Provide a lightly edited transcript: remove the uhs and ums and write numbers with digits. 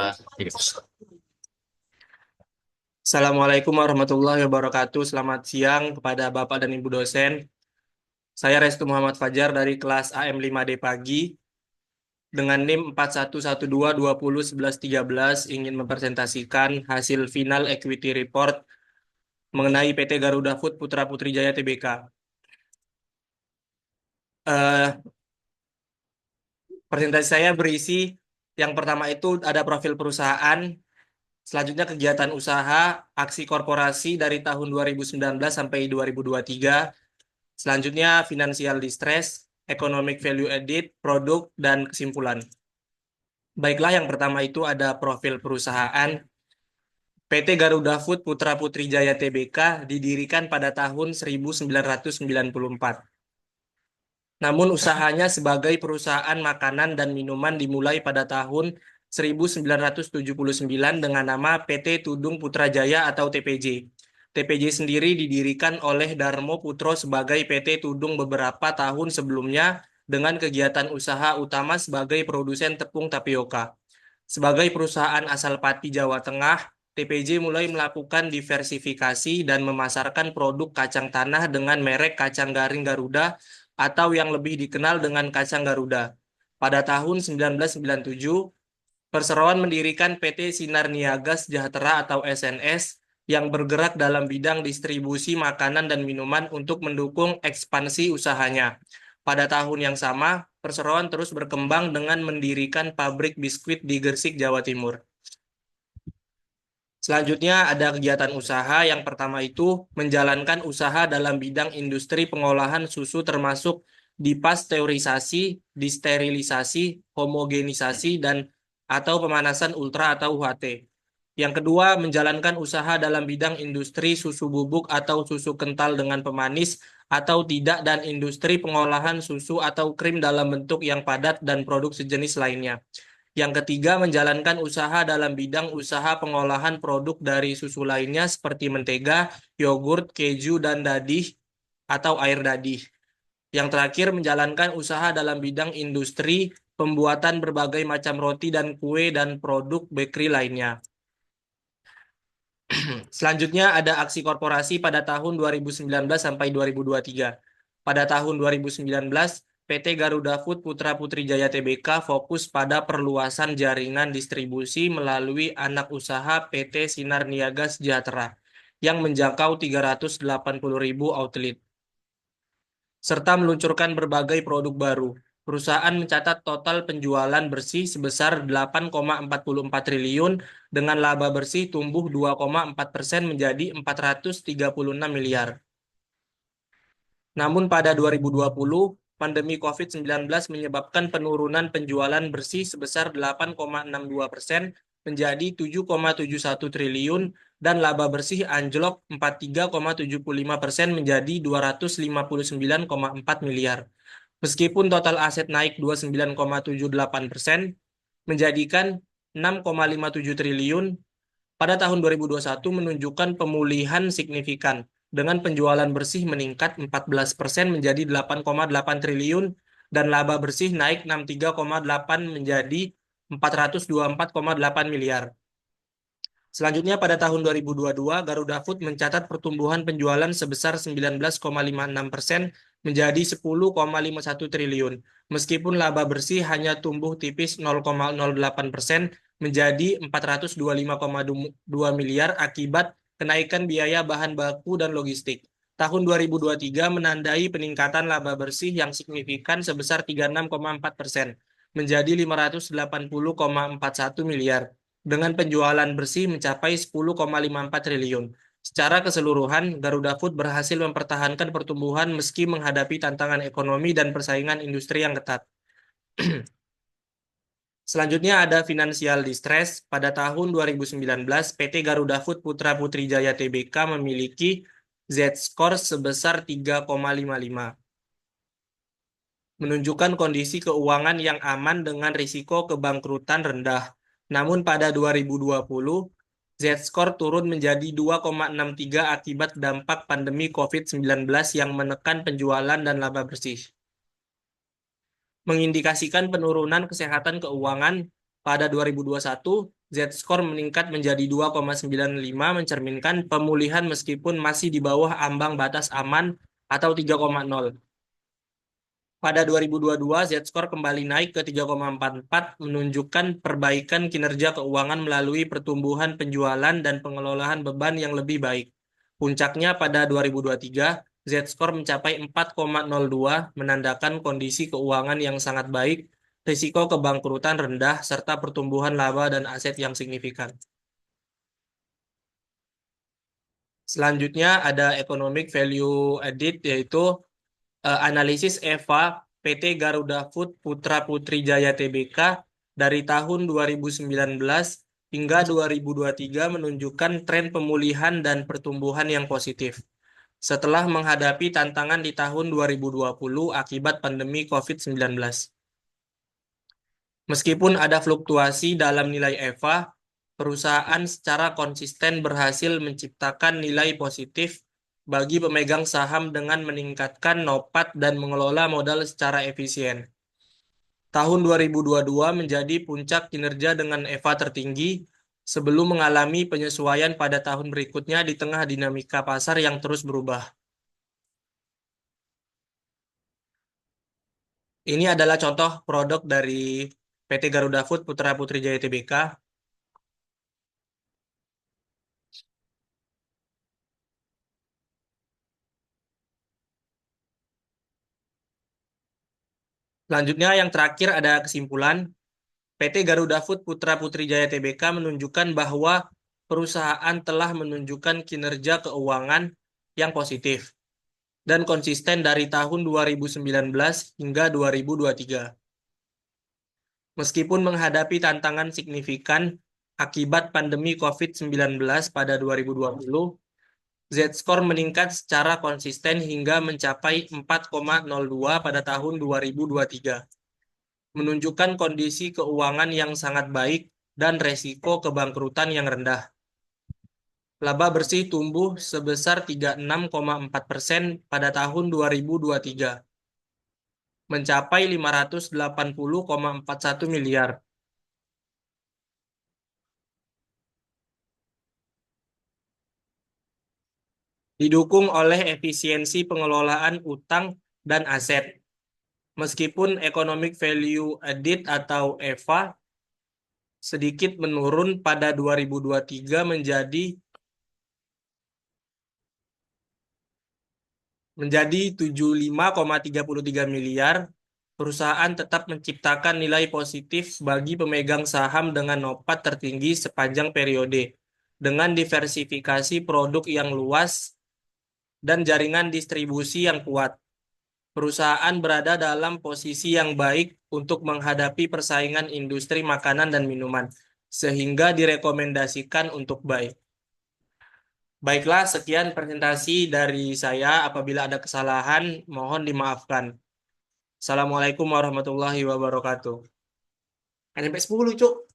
Pak. Assalamualaikum warahmatullahi wabarakatuh. Selamat siang kepada Bapak dan Ibu dosen. Saya Restu Muhammad Fajar dari kelas AM5D pagi dengan NIM 4112201113 ingin mempresentasikan hasil final equity report mengenai PT Garuda Food Putra Putri Jaya Tbk. Eh, Presentasi saya berisi yang pertama itu ada profil perusahaan, selanjutnya kegiatan usaha, aksi korporasi dari tahun 2019 sampai 2023. Selanjutnya, financial distress, economic value added, produk, dan kesimpulan. Baiklah, yang pertama itu ada profil perusahaan. PT Garuda Food Putra Putri Jaya Tbk didirikan pada tahun 1994. Namun usahanya sebagai perusahaan makanan dan minuman dimulai pada tahun 1979 dengan nama PT Tudung Putra Jaya atau TPJ. TPJ sendiri didirikan oleh Darmo Putro sebagai PT Tudung beberapa tahun sebelumnya dengan kegiatan usaha utama sebagai produsen tepung tapioka. Sebagai perusahaan asal Pati, Jawa Tengah, TPJ mulai melakukan diversifikasi dan memasarkan produk kacang tanah dengan merek kacang garing Garuda atau yang lebih dikenal dengan kacang Garuda. Pada tahun 1997, Perseroan mendirikan PT Sinar Niaga Sejahtera atau SNS yang bergerak dalam bidang distribusi makanan dan minuman untuk mendukung ekspansi usahanya. Pada tahun yang sama, Perseroan terus berkembang dengan mendirikan pabrik biskuit di Gresik, Jawa Timur. Selanjutnya ada kegiatan usaha. Yang pertama itu menjalankan usaha dalam bidang industri pengolahan susu termasuk dipasteurisasi, disterilisasi, homogenisasi, dan atau pemanasan ultra atau UHT. Yang kedua, menjalankan usaha dalam bidang industri susu bubuk atau susu kental dengan pemanis atau tidak dan industri pengolahan susu atau krim dalam bentuk yang padat dan produk sejenis lainnya. Yang ketiga, menjalankan usaha dalam bidang usaha pengolahan produk dari susu lainnya seperti mentega, yogurt, keju, dan dadih atau air dadih. Yang terakhir, menjalankan usaha dalam bidang industri pembuatan berbagai macam roti dan kue dan produk bakery lainnya. Selanjutnya ada aksi korporasi pada tahun 2019 sampai 2023. Pada tahun 2019, PT Garuda Food Putra Putri Jaya Tbk fokus pada perluasan jaringan distribusi melalui anak usaha PT Sinar Niaga Sejahtera yang menjangkau 380.000 outlet, serta meluncurkan berbagai produk baru. Perusahaan mencatat total penjualan bersih sebesar 8,44 triliun dengan laba bersih tumbuh 2,4% menjadi 436 miliar. Namun pada 2020, pandemi COVID-19 menyebabkan penurunan penjualan bersih sebesar 8,62% menjadi 7,71 triliun dan laba bersih anjlok 43,75% menjadi 259,4 miliar. Meskipun total aset naik 29,78% menjadikan 6,57 triliun, pada tahun 2021 menunjukkan pemulihan signifikan dengan penjualan bersih meningkat 14% menjadi 8,8 triliun dan laba bersih naik 63,8 menjadi 424,8 miliar. Selanjutnya pada tahun 2022, Garuda Food mencatat pertumbuhan penjualan sebesar 19,56% menjadi 10,51 triliun. Meskipun laba bersih hanya tumbuh tipis 0,08% menjadi 425,2 miliar akibat kenaikan biaya bahan baku dan logistik. Tahun 2023 menandai peningkatan laba bersih yang signifikan sebesar 36,4% menjadi 580,41 miliar dengan penjualan bersih mencapai 10,54 triliun. Secara keseluruhan, Garuda Food berhasil mempertahankan pertumbuhan meski menghadapi tantangan ekonomi dan persaingan industri yang ketat. Selanjutnya ada financial distress. Pada tahun 2019, PT Garuda Food Putra Putri Jaya Tbk memiliki Z-score sebesar 3,55. Menunjukkan kondisi keuangan yang aman dengan risiko kebangkrutan rendah. Namun pada 2020, Z-score turun menjadi 2,63 akibat dampak pandemi COVID-19 yang menekan penjualan dan laba bersih. Mengindikasikan penurunan kesehatan keuangan pada 2021, Z-score meningkat menjadi 2,95, mencerminkan pemulihan meskipun masih di bawah ambang batas aman atau 3,0. Pada 2022, Z-score kembali naik ke 3,44, menunjukkan perbaikan kinerja keuangan melalui pertumbuhan penjualan dan pengelolaan beban yang lebih baik. Puncaknya pada 2023, Z-score mencapai 4,02, menandakan kondisi keuangan yang sangat baik, risiko kebangkrutan rendah, serta pertumbuhan laba dan aset yang signifikan. Selanjutnya ada Economic Value Added, yaitu analisis EVA PT Garuda Food Putra Putri Jaya Tbk dari tahun 2019 hingga 2023 menunjukkan tren pemulihan dan pertumbuhan yang positif. Setelah menghadapi tantangan di tahun 2020 akibat pandemi COVID-19. Meskipun ada fluktuasi dalam nilai EVA, perusahaan secara konsisten berhasil menciptakan nilai positif bagi pemegang saham dengan meningkatkan NOPAT dan mengelola modal secara efisien. Tahun 2022 menjadi puncak kinerja dengan EVA tertinggi sebelum mengalami penyesuaian pada tahun berikutnya di tengah dinamika pasar yang terus berubah. Ini adalah contoh produk dari PT Garuda Food Putra Putri Jaya Tbk. Selanjutnya yang terakhir ada kesimpulan. PT Garuda Food Putra Putri Jaya Tbk menunjukkan bahwa perusahaan telah menunjukkan kinerja keuangan yang positif dan konsisten dari tahun 2019 hingga 2023. Meskipun menghadapi tantangan signifikan akibat pandemi COVID-19 pada 2020, Z-score meningkat secara konsisten hingga mencapai 4,02 pada tahun 2023. Menunjukkan kondisi keuangan yang sangat baik dan resiko kebangkrutan yang rendah. Laba bersih tumbuh sebesar 36,4% pada tahun 2023, mencapai 580,41 miliar. Didukung oleh efisiensi pengelolaan utang dan aset. Meskipun Economic Value Added atau EVA sedikit menurun pada 2023 menjadi 75,33 miliar, perusahaan tetap menciptakan nilai positif bagi pemegang saham dengan NOPAT tertinggi sepanjang periode, dengan diversifikasi produk yang luas dan jaringan distribusi yang kuat. Perusahaan berada dalam posisi yang baik untuk menghadapi persaingan industri makanan dan minuman, sehingga direkomendasikan untuk buy. Baiklah, sekian presentasi dari saya. Apabila ada kesalahan, mohon dimaafkan. Assalamualaikum warahmatullahi wabarakatuh. Kan sampai 10, Cuk.